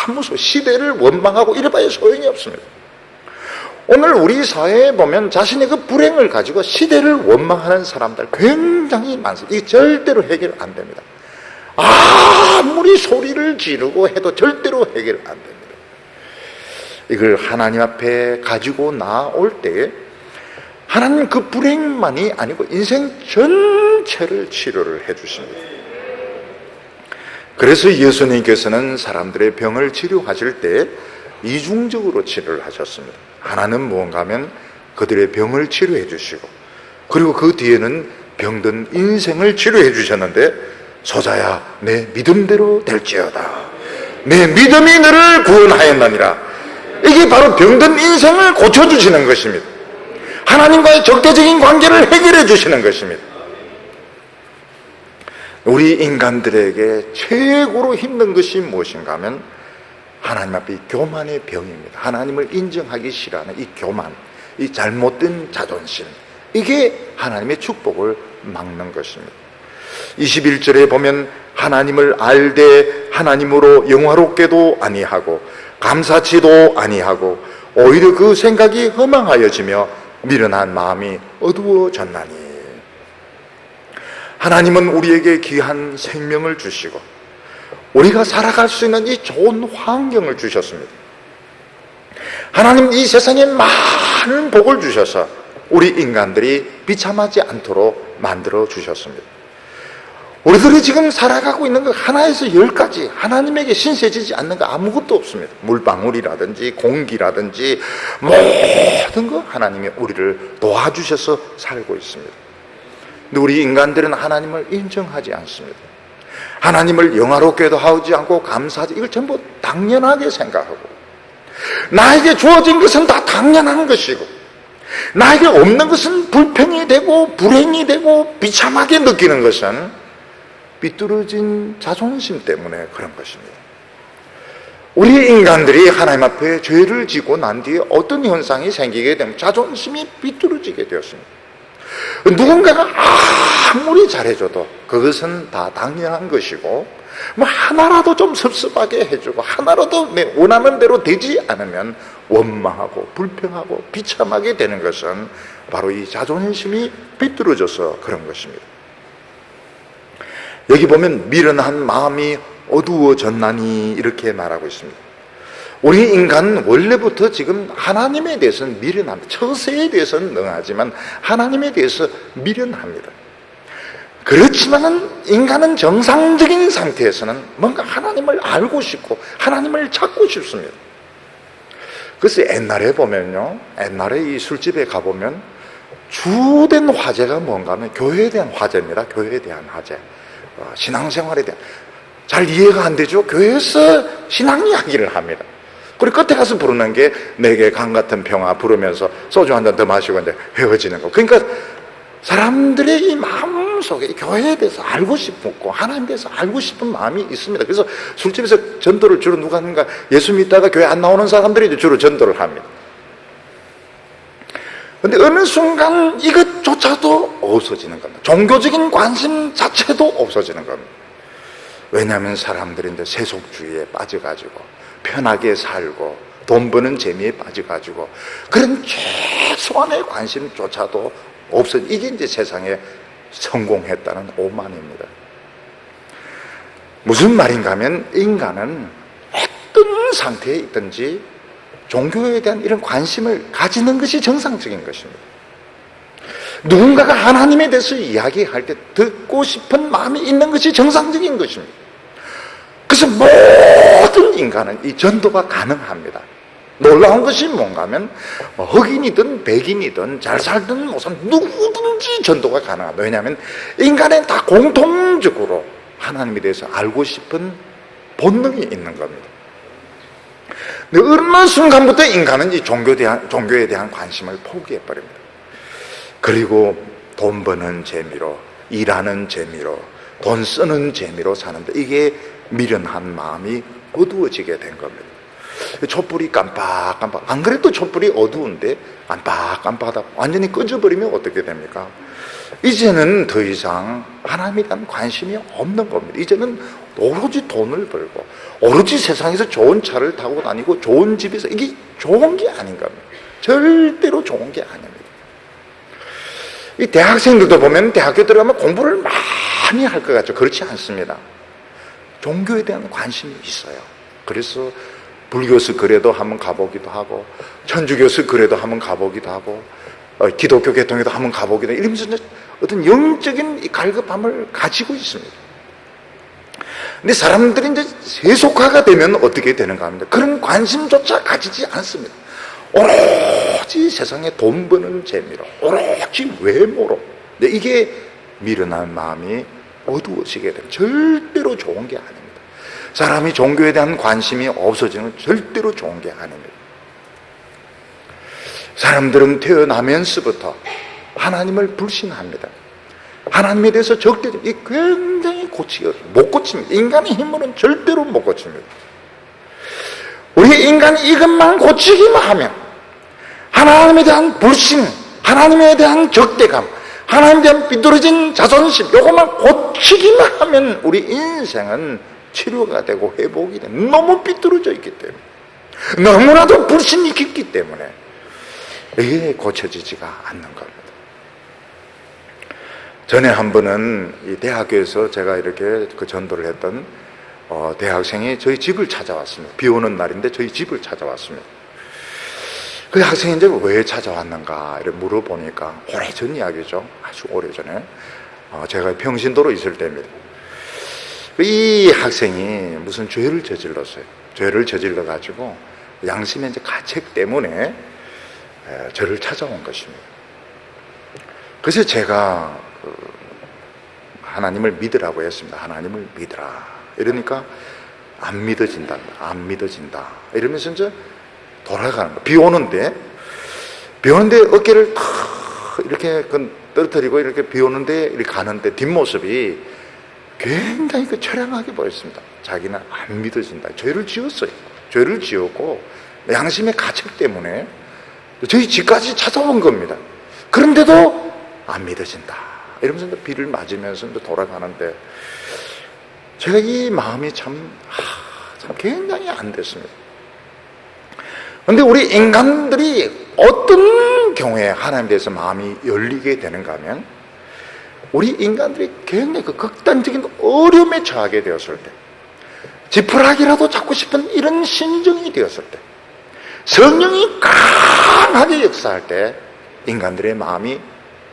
아무 시대를 원망하고 이래봐야 소용이 없습니다. 오늘 우리 사회에 보면 자신의 그 불행을 가지고 시대를 원망하는 사람들 굉장히 많습니다. 이게 절대로 해결 안 됩니다. 아무리 소리를 지르고 해도 절대로 해결 안 됩니다. 이걸 하나님 앞에 가지고 나올 때 하나님 그 불행만이 아니고 인생 전체를 치료를 해 주십니다. 그래서 예수님께서는 사람들의 병을 치료하실 때 이중적으로 치료를 하셨습니다. 하나는 무언가 하면 그들의 병을 치료해 주시고, 그리고 그 뒤에는 병든 인생을 치료해 주셨는데, 소자야 내 믿음대로 될지어다, 내 믿음이 너를 구원하였느니라. 이게 바로 병든 인생을 고쳐주시는 것입니다. 하나님과의 적대적인 관계를 해결해 주시는 것입니다. 우리 인간들에게 최고로 힘든 것이 무엇인가 하면 하나님 앞에 이 교만의 병입니다. 하나님을 인정하기 싫어하는 이 교만, 이 잘못된 자존심, 이게 하나님의 축복을 막는 것입니다. 21절에 보면 하나님을 알되 하나님으로 영화롭게도 아니하고 감사치도 아니하고 오히려 그 생각이 허망하여지며 미련한 마음이 어두워졌나니. 하나님은 우리에게 귀한 생명을 주시고 우리가 살아갈 수 있는 이 좋은 환경을 주셨습니다. 하나님 이 세상에 많은 복을 주셔서 우리 인간들이 비참하지 않도록 만들어 주셨습니다. 우리들이 지금 살아가고 있는 것 하나에서 10가지 하나님에게 신세지지 않는 거 아무것도 없습니다. 물방울이라든지 공기라든지 모든 거 하나님이 우리를 도와주셔서 살고 있습니다. 근데 우리 인간들은 하나님을 인정하지 않습니다. 하나님을 영화롭게도 하지 않고 감사하지, 이걸 전부 당연하게 생각하고, 나에게 주어진 것은 다 당연한 것이고 나에게 없는 것은 불평이 되고 불행이 되고 비참하게 느끼는 것은 삐뚤어진 자존심 때문에 그런 것입니다. 우리 인간들이 하나님 앞에 죄를 지고 난 뒤에 어떤 현상이 생기게 되면 자존심이 삐뚤어지게 되었습니다. 누군가가 아무리 잘해줘도 그것은 다 당연한 것이고, 뭐 하나라도 좀 섭섭하게 해주고 하나라도 내 원하는 대로 되지 않으면 원망하고 불평하고 비참하게 되는 것은 바로 이 자존심이 삐뚤어져서 그런 것입니다. 여기 보면 미련한 마음이 어두워졌나니 이렇게 말하고 있습니다. 우리 인간은 원래부터 지금 하나님에 대해서는 미련합니다. 처세에 대해서는 능하지만 하나님에 대해서 미련합니다. 그렇지만은 인간은 정상적인 상태에서는 뭔가 하나님을 알고 싶고 하나님을 찾고 싶습니다. 그래서 옛날에 보면요, 옛날에 이 술집에 가보면 주된 화제가 뭔가 하면 교회에 대한 화제입니다. 교회에 대한 화제, 신앙생활에 대한, 잘 이해가 안 되죠? 교회에서 신앙 이야기를 합니다. 그리고 끝에 가서 부르는 게 내게 강 같은 평화 부르면서 소주 한 잔 더 마시고 이제 헤어지는 거. 그러니까 사람들의 이 마음속에 교회에 대해서 알고 싶고 하나님에 대해서 알고 싶은 마음이 있습니다. 그래서 술집에서 전도를 주로 누가 하는가? 예수 믿다가 교회 안 나오는 사람들이 주로 전도를 합니다. 그런데 어느 순간 이것조차도 없어지는 겁니다. 종교적인 관심 자체도 없어지는 겁니다. 왜냐하면 사람들이 이제 세속주의에 빠져가지고 편하게 살고 돈 버는 재미에 빠져가지고 그런 최소한의 관심조차도 없어. 이게 이제 세상에 성공했다는 오만입니다. 무슨 말인가 하면 인간은 어떤 상태에 있든지 종교에 대한 이런 관심을 가지는 것이 정상적인 것입니다. 누군가가 하나님에 대해서 이야기할 때 듣고 싶은 마음이 있는 것이 정상적인 것입니다. 그래서 모든 인간은 이 전도가 가능합니다. 놀라운 것이 뭔가 하면 흑인이든 백인이든 잘 살든 못 살든 누구든지 전도가 가능합니다. 왜냐하면 인간은 다 공통적으로 하나님에 대해서 알고 싶은 본능이 있는 겁니다. 근데 어느 순간부터 인간은 이 종교에 대한 관심을 포기해버립니다. 그리고 돈 버는 재미로, 일하는 재미로, 돈 쓰는 재미로 사는데 이게 미련한 마음이 어두워지게 된 겁니다. 촛불이 깜빡깜빡, 안 그래도 촛불이 어두운데 깜빡깜빡하다 완전히 꺼져버리면 어떻게 됩니까? 이제는 더 이상 하나님에 대한 관심이 없는 겁니다. 이제는 오로지 돈을 벌고 오로지 세상에서 좋은 차를 타고 다니고 좋은 집에서, 이게 좋은 게 아닌 겁니다. 절대로 좋은 게 아닙니다. 이 대학생들도 보면 대학교 들어가면 공부를 많이 할 것 같죠. 그렇지 않습니다. 종교에 대한 관심이 있어요. 그래서 불교에서 그래도 한번 가보기도 하고, 천주교에서 그래도 한번 가보기도 하고, 기독교 계통에도 한번 가보기도 하고, 이러면서 어떤 영적인 이 갈급함을 가지고 있습니다. 근데 사람들이 이제 세속화가 되면 어떻게 되는가 합니다. 그런 관심조차 가지지 않습니다. 오로지 세상에 돈 버는 재미로, 오로지 외모로. 근데 이게 미련한 마음이 어두워지게 되면 절대로 좋은 게 아닙니다. 사람이 종교에 대한 관심이 없어지는 건 절대로 좋은 게 아닙니다. 사람들은 태어나면서부터 하나님을 불신합니다. 하나님에 대해서 적대적으로 굉장히 못 고칩니다. 인간의 힘으로는 절대로 못 고칩니다. 우리 인간이 이것만 고치기만 하면 하나님에 대한 불신, 하나님에 대한 적대감, 하나님에 대한 삐뚤어진 자존심, 이것만 고치기만 하면 우리 인생은 치료가 되고 회복이 돼. 너무 삐뚤어져 있기 때문에, 너무나도 불신이 깊기 때문에 이게 고쳐지지가 않는 겁니다. 전에 한 번은 이 대학교에서 제가 이렇게 그 전도를 했던 대학생이 저희 집을 찾아왔습니다. 비 오는 날인데 저희 집을 찾아왔습니다. 그 학생이 이제 왜 찾아왔는가 이렇게 물어보니까 오래전 이야기죠. 아주 오래전에 제가 평신도로 있을 때입니다. 이 학생이 무슨 죄를 저질렀어요. 죄를 저질러 가지고 양심의 이제 가책 때문에 저를 찾아온 것입니다. 그래서 제가 하나님을 믿으라고 했습니다. 하나님을 믿으라. 이러니까 안 믿어진다. 안 믿어진다. 이러면서 이제 돌아가는 거예요. 비 오는데 어깨를 탁 이렇게 떨어뜨리고 이렇게 비 오는데 이렇게 가는데 뒷모습이 굉장히 처량하게 보였습니다. 자기는 안 믿어진다. 죄를 지었어요. 죄를 지었고 양심의 가책 때문에 저희 집까지 찾아온 겁니다. 그런데도 안 믿어진다. 이러면서 비를 맞으면서 돌아가는데 제가 이 마음이 참 굉장히 안 됐습니다. 그런데 우리 인간들이 어떤 경우에 하나님에 대해서 마음이 열리게 되는가 하면 우리 인간들이 굉장히 극단적인 어려움에 처하게 되었을 때, 지푸라기라도 잡고 싶은 이런 심정이 되었을 때, 성령이 강하게 역사할 때 인간들의 마음이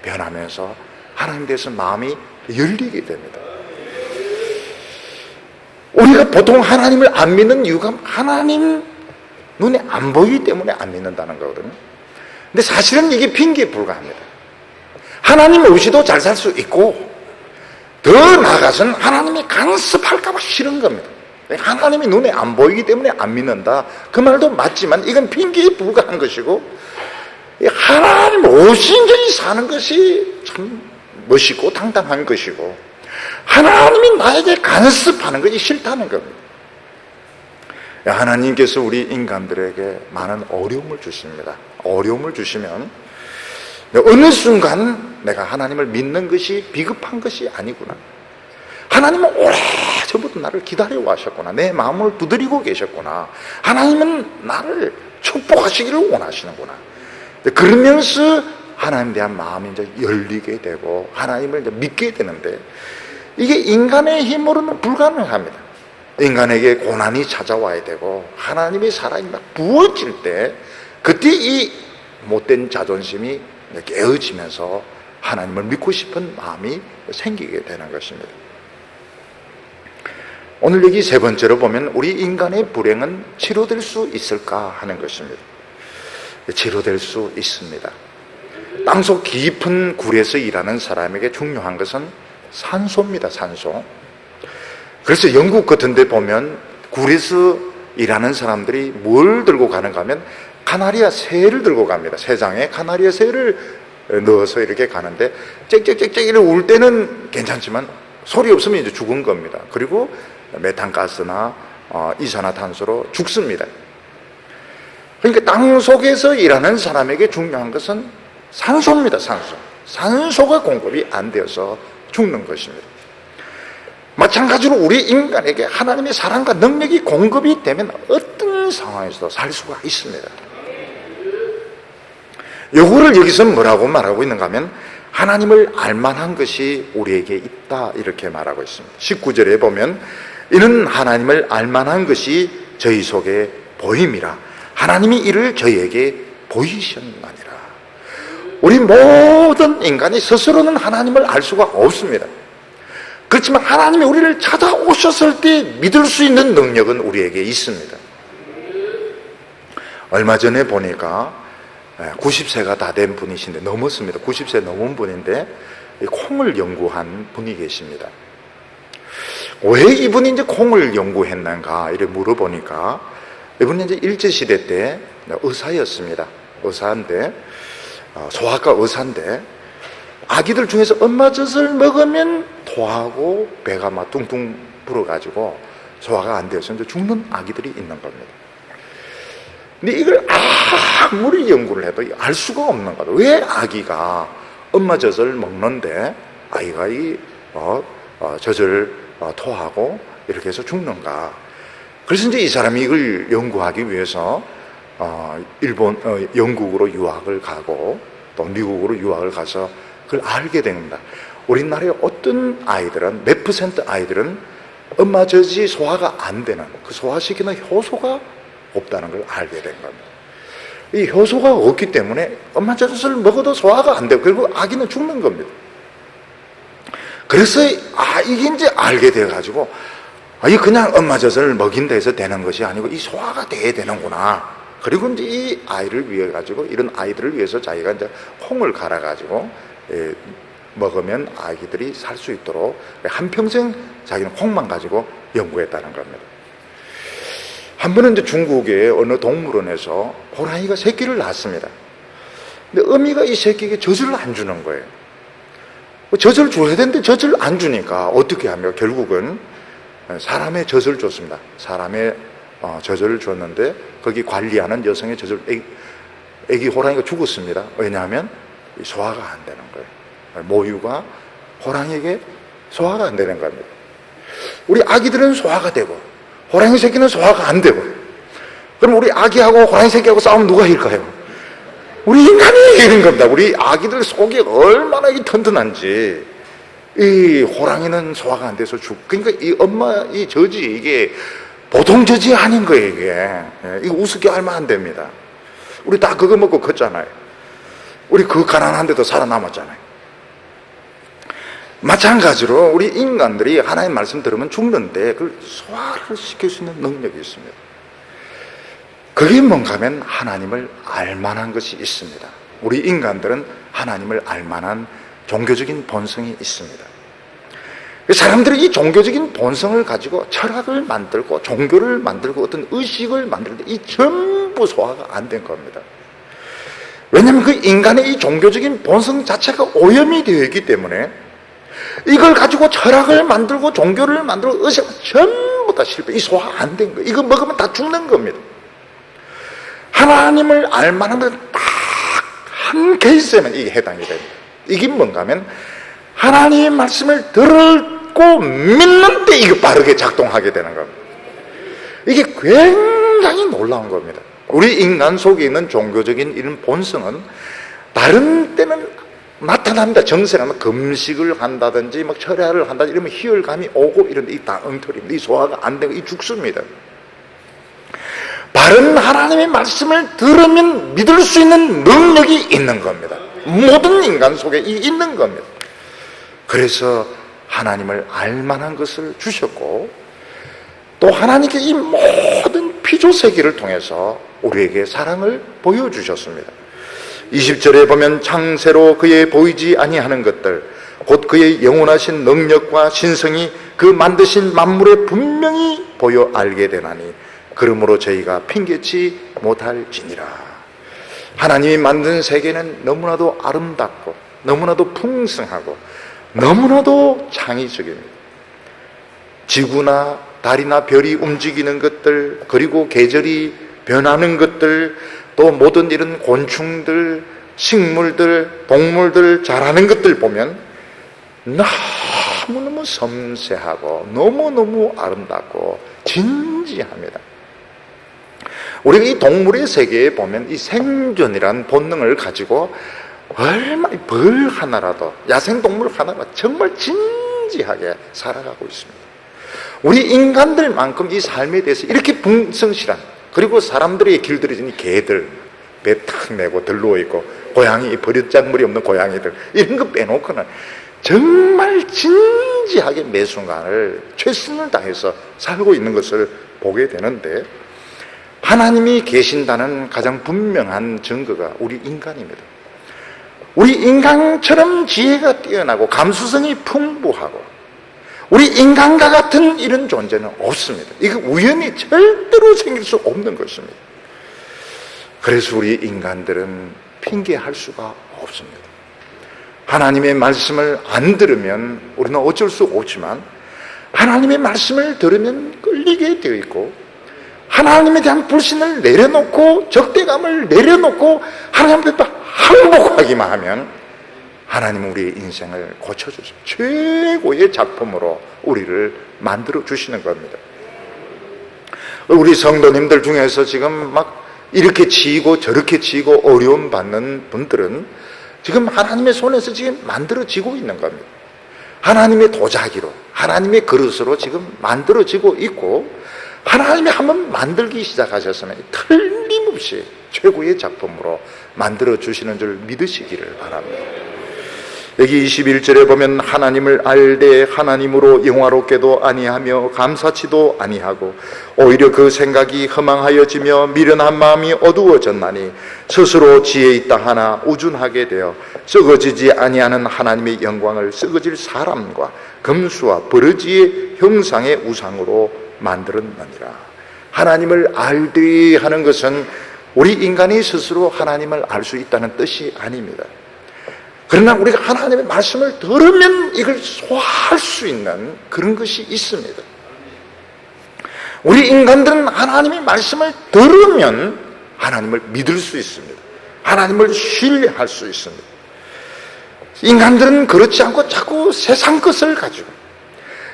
변하면서 하나님에 대해서 마음이 열리게 됩니다. 우리가 보통 하나님을 안 믿는 이유가 하나님 눈에 안 보이기 때문에 안 믿는다는 거거든요. 근데 사실은 이게 핑계에 불과합니다. 하나님 없이도 잘 살 수 있고 더 나아가서는 하나님이 간섭할까 봐 싫은 겁니다. 하나님이 눈에 안 보이기 때문에 안 믿는다. 그 말도 맞지만 이건 핑계에 불과한 것이고 하나님 없이 인간이 사는 것이 참 멋있고 당당한 것이고 하나님이 나에게 간섭하는 것이 싫다는 겁니다. 하나님께서 우리 인간들에게 많은 어려움을 주십니다. 어려움을 주시면 어느 순간 내가 하나님을 믿는 것이 비겁한 것이 아니구나. 하나님은 오래전부터 나를 기다려와셨구나. 내 마음을 두드리고 계셨구나. 하나님은 나를 축복하시기를 원하시는구나. 그러면서 하나님에 대한 마음이 이제 열리게 되고 하나님을 이제 믿게 되는데 이게 인간의 힘으로는 불가능합니다. 인간에게 고난이 찾아와야 되고 하나님의 사랑이 막 부어질 때 그때 이 못된 자존심이 깨어지면서 하나님을 믿고 싶은 마음이 생기게 되는 것입니다. 오늘 여기 세 번째로 보면 우리 인간의 불행은 치료될 수 있을까 하는 것입니다. 치료될 수 있습니다. 땅속 깊은 굴에서 일하는 사람에게 중요한 것은 산소입니다. 산소. 그래서 영국 같은 데 보면 굴에서 일하는 사람들이 뭘 들고 가는가 하면 카나리아 새를 들고 갑니다. 새장에 카나리아 새를 넣어서 이렇게 가는데 짹짹짹짹 이렇게 울 때는 괜찮지만 소리 없으면 이제 죽은 겁니다. 그리고 메탄가스나 이산화탄소로 죽습니다. 그러니까 땅 속에서 일하는 사람에게 중요한 것은 산소입니다. 산소. 산소가 공급이 안 되어서 죽는 것입니다. 마찬가지로 우리 인간에게 하나님의 사랑과 능력이 공급이 되면 어떤 상황에서도 살 수가 있습니다. 요거를 여기서 뭐라고 말하고 있는가 하면 하나님을 알만한 것이 우리에게 있다 이렇게 말하고 있습니다. 19절에 보면 이는 하나님을 알만한 것이 저희 속에 보임이라 하나님이 이를 저희에게 보이셨나니라. 우리 모든 인간이 스스로는 하나님을 알 수가 없습니다. 그렇지만 하나님이 우리를 찾아오셨을 때 믿을 수 있는 능력은 우리에게 있습니다. 얼마 전에 보니까 90세가 다 된 분이신데, 넘었습니다. 90세 넘은 분인데 콩을 연구한 분이 계십니다. 왜 이분이 이제 콩을 연구했는가 이렇게 물어보니까, 이분은 이제 일제시대 때 의사였습니다. 의사인데, 소아과 의사인데, 아기들 중에서 엄마 젖을 먹으면 토하고 배가 막 뚱뚱 불어가지고 소화가 안 되어서 이제 죽는 아기들이 있는 겁니다. 근데 이걸 아무리 연구를 해도 알 수가 없는 거다. 왜 아기가 엄마 젖을 먹는데 아이가 젖을 토하고 이렇게 해서 죽는가? 그래서 이제 이 사람이 이걸 연구하기 위해서 영국으로 유학을 가고 또 미국으로 유학을 가서 그걸 알게 됩니다. 우리나라의 어떤 아이들은, 몇 퍼센트 아이들은 엄마 젖이 소화가 안 되는, 그 소화시키는 효소가 없다는 걸 알게 된 겁니다. 이 효소가 없기 때문에 엄마 젖을 먹어도 소화가 안 되고 결국 아기는 죽는 겁니다. 그래서 이게 이제 알게 돼가지고 이 그냥 엄마 젖을 먹인다 해서 되는 것이 아니고 이 소화가 돼야 되는구나. 그리고 이제 이 아이를 위해 가지고, 이런 아이들을 위해서 자기가 이제 콩을 갈아가지고 먹으면 아기들이 살 수 있도록 한평생 자기는 콩만 가지고 연구했다는 겁니다. 한 번은 이제 중국의 어느 동물원에서 호랑이가 새끼를 낳았습니다. 근데 어미가 이 새끼에게 젖을 안 주는 거예요. 젖을 줘야 되는데 젖을 안 주니까 어떻게 하며 결국은 사람의 젖을 줬습니다. 사람의 젖을 줬는데 거기 관리하는 여성의 젖을, 애기 호랑이가 죽었습니다. 왜냐하면 소화가 안 되는 거예요. 모유가 호랑이에게 소화가 안 되는 겁니다. 우리 아기들은 소화가 되고 호랑이 새끼는 소화가 안 되고, 그럼 우리 아기하고 호랑이 새끼하고 싸우면 누가 이길까요? 우리 인간이 이기는 겁니다. 우리 아기들 속이 얼마나 튼튼한지. 이 호랑이는 소화가 안 돼서 그러니까 이 엄마 이 젖이 이게 보통 젖이 아닌 거예요. 이게 우습게 알면 안 됩니다. 우리 다 그거 먹고 컸잖아요. 우리 그 가난한데도 살아남았잖아요. 마찬가지로 우리 인간들이 하나님 말씀 들으면 죽는데 그걸 소화를 시킬 수 있는 능력이 있습니다. 그게 뭔가 하면 하나님을 알만한 것이 있습니다. 우리 인간들은 하나님을 알만한 종교적인 본성이 있습니다. 사람들이 이 종교적인 본성을 가지고 철학을 만들고 종교를 만들고 어떤 의식을 만들는데 이 전부 소화가 안 된 겁니다. 왜냐하면 그 인간의 이 종교적인 본성 자체가 오염이 되어 있기 때문에 이걸 가지고 철학을 만들고 종교를 만들고 의식을 전부 다 실패. 이 소화 안 된 거예요. 이거 먹으면 다 죽는 겁니다. 하나님을 알만한 건 딱 한 케이스에만 이게 해당이 됩니다. 이게 뭔가 하면 하나님의 말씀을 듣고 믿는데 이거 빠르게 작동하게 되는 겁니다. 이게 굉장히 놀라운 겁니다. 우리 인간 속에 있는 종교적인 이런 본성은 다른 때는 나타납니다. 정세라면 금식을 한다든지 막 철야를 한다든지 이러면 희열감이 오고 이런데 이 다 엉터리입니다. 이 소화가 안 되고 이 죽습니다. 바른 하나님의 말씀을 들으면 믿을 수 있는 능력이 있는 겁니다. 모든 인간 속에 있는 겁니다. 그래서 하나님을 알만한 것을 주셨고 또 하나님께 이 모든 피조세계를 통해서 우리에게 사랑을 보여주셨습니다. 20절에 보면 창세로 그의 보이지 아니하는 것들 곧 그의 영원하신 능력과 신성이 그 만드신 만물에 분명히 보여 알게 되나니 그러므로 저희가 핑계치 못할지니라. 하나님이 만든 세계는 너무나도 아름답고 너무나도 풍성하고 너무나도 창의적입니다. 지구나 달이나 별이 움직이는 것들, 그리고 계절이 변하는 것들, 또 모든 이런 곤충들, 식물들, 동물들 자라는 것들 보면 너무너무 섬세하고 너무너무 아름답고 진지합니다. 우리가 이 동물의 세계에 보면 이 생존이란 본능을 가지고 얼마나 벌 하나라도, 야생동물 하나가 정말 진지하게 살아가고 있습니다. 우리 인간들만큼 이 삶에 대해서 이렇게 풍성실한, 그리고 사람들의 길들여진 이 개들, 배 탁 내고 들러있고 고양이, 버릇작물이 없는 고양이들 이런 거 빼놓고는 정말 진지한 진지하게 매 순간을 최선을 다해서 살고 있는 것을 보게 되는데, 하나님이 계신다는 가장 분명한 증거가 우리 인간입니다. 우리 인간처럼 지혜가 뛰어나고 감수성이 풍부하고 우리 인간과 같은 이런 존재는 없습니다. 이거 우연히 절대로 생길 수 없는 것입니다. 그래서 우리 인간들은 핑계할 수가 없습니다. 하나님의 말씀을 안 들으면 우리는 어쩔 수 없지만, 하나님의 말씀을 들으면 끌리게 되어 있고, 하나님에 대한 불신을 내려놓고 적대감을 내려놓고 하나님 앞에 항복하기만 하면 하나님은 우리의 인생을 고쳐주셔서 최고의 작품으로 우리를 만들어 주시는 겁니다. 우리 성도님들 중에서 지금 막 이렇게 지고 저렇게 지고 어려움 받는 분들은 지금 하나님의 손에서 지금 만들어지고 있는 겁니다. 하나님의 도자기로, 하나님의 그릇으로 지금 만들어지고 있고, 하나님이 한번 만들기 시작하셨으면 틀림없이 최고의 작품으로 만들어주시는 줄 믿으시기를 바랍니다. 여기 21절에 보면 하나님을 알되 하나님으로 영화롭게도 아니하며 감사치도 아니하고 오히려 그 생각이 허망하여지며 미련한 마음이 어두워졌나니 스스로 지혜 있다 하나 우준하게 되어 썩어지지 아니하는 하나님의 영광을 썩어질 사람과 금수와 버러지의 형상의 우상으로 만들었느니라. 하나님을 알되 하는 것은 우리 인간이 스스로 하나님을 알 수 있다는 뜻이 아닙니다. 그러나 우리가 하나님의 말씀을 들으면 이걸 소화할 수 있는 그런 것이 있습니다. 우리 인간들은 하나님의 말씀을 들으면 하나님을 믿을 수 있습니다. 하나님을 신뢰할 수 있습니다. 인간들은 그렇지 않고 자꾸 세상 것을 가지고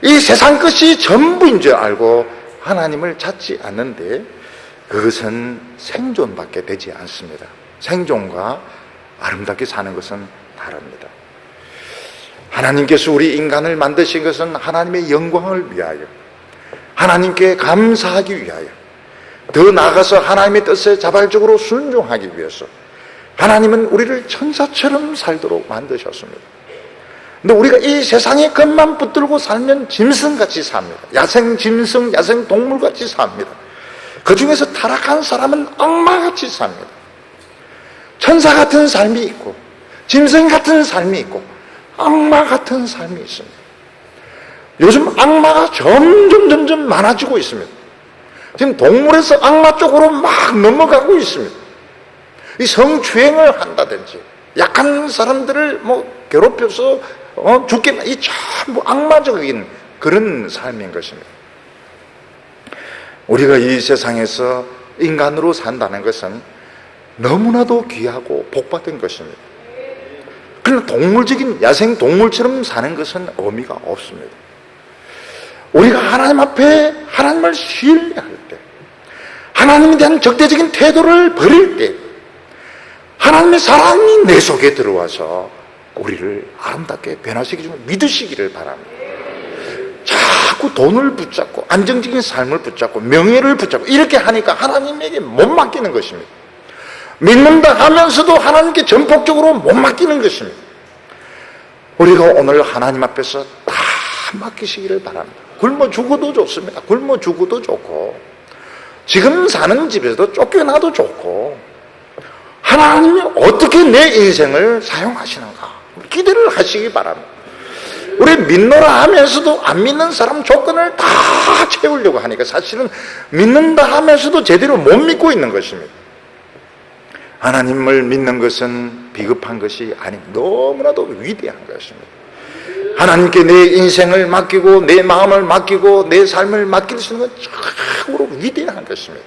이 세상 것이 전부인 줄 알고 하나님을 찾지 않는데, 그것은 생존밖에 되지 않습니다. 생존과 아름답게 사는 것은 다릅니다. 하나님께서 우리 인간을 만드신 것은 하나님의 영광을 위하여, 하나님께 감사하기 위하여, 더 나아가서 하나님의 뜻에 자발적으로 순종하기 위해서 하나님은 우리를 천사처럼 살도록 만드셨습니다. 근데 우리가 이 세상에 것만 붙들고 살면 짐승같이 삽니다. 야생 짐승, 야생 동물같이 삽니다. 그 중에서 타락한 사람은 악마같이 삽니다. 천사 같은 삶이 있고 짐승 같은 삶이 있고 악마 같은 삶이 있습니다. 요즘 악마가 점점 많아지고 있습니다. 지금 동물에서 악마 쪽으로 막 넘어가고 있습니다. 이 성추행을 한다든지 약한 사람들을 괴롭혀서 죽게, 이 전부 악마적인 그런 삶인 것입니다. 우리가 이 세상에서 인간으로 산다는 것은 너무나도 귀하고 복받은 것입니다. 그러나 동물적인 야생 동물처럼 사는 것은 의미가 없습니다. 우리가 하나님 앞에 하나님을 신뢰할 때, 하나님에 대한 적대적인 태도를 버릴 때, 하나님의 사랑이 내 속에 들어와서 우리를 아름답게 변화시키는 믿으시기를 바랍니다. 자꾸 돈을 붙잡고 안정적인 삶을 붙잡고 명예를 붙잡고 이렇게 하니까 하나님에게 못 맡기는 것입니다. 믿는다 하면서도 하나님께 전폭적으로 못 맡기는 것입니다. 우리가 오늘 하나님 앞에서 다 맡기시기를 바랍니다. 굶어 죽어도 좋습니다. 굶어 죽어도 좋고 지금 사는 집에서도 쫓겨나도 좋고 하나님이 어떻게 내 인생을 사용하시는가 기대를 하시기 바랍니다. 우리 믿노라 하면서도 안 믿는 사람 조건을 다 채우려고 하니까 사실은 믿는다 하면서도 제대로 못 믿고 있는 것입니다. 하나님을 믿는 것은 비겁한 것이 아닙니다. 너무나도 위대한 것입니다. 하나님께 내 인생을 맡기고 내 마음을 맡기고 내 삶을 맡길 수 있는 건 참으로 위대한 것입니다.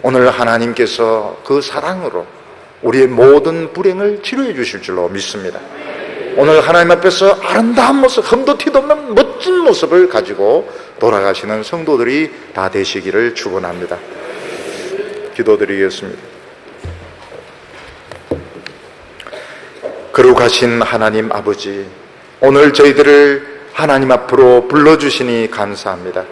오늘 하나님께서 그 사랑으로 우리의 모든 불행을 치료해 주실 줄로 믿습니다. 오늘 하나님 앞에서 아름다운 모습, 흠도 티도 없는 멋진 모습을 가지고 돌아가시는 성도들이 다 되시기를 축원합니다. 기도드리겠습니다. 거룩하신 하나님 아버지, 오늘 저희들을 하나님 앞으로 불러주시니 감사합니다.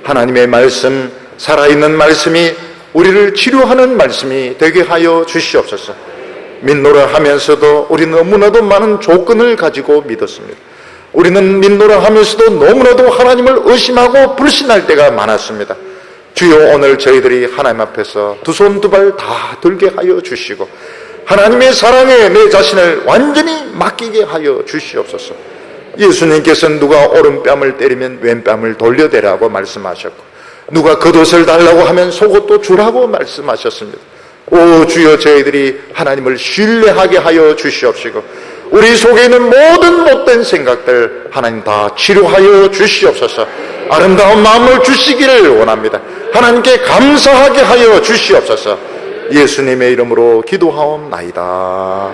하나님의 말씀, 살아있는 말씀이 우리를 치료하는 말씀이 되게 하여 주시옵소서. 믿노라 하면서도 우리 너무나도 많은 조건을 가지고 믿었습니다. 우리는 믿노라 하면서도 너무나도 하나님을 의심하고 불신할 때가 많았습니다. 주여, 오늘 저희들이 하나님 앞에서 두 손 두 발 다 들게 하여 주시고 하나님의 사랑에 내 자신을 완전히 맡기게 하여 주시옵소서. 예수님께서는 누가 오른뺨을 때리면 왼뺨을 돌려대라고 말씀하셨고, 누가 겉옷을 달라고 하면 속옷도 주라고 말씀하셨습니다. 오 주여, 저희들이 하나님을 신뢰하게 하여 주시옵시고 우리 속에 있는 모든 못된 생각들 하나님 다 치료하여 주시옵소서. 아름다운 마음을 주시기를 원합니다. 하나님께 감사하게 하여 주시옵소서. 예수님의 이름으로 기도하옵나이다.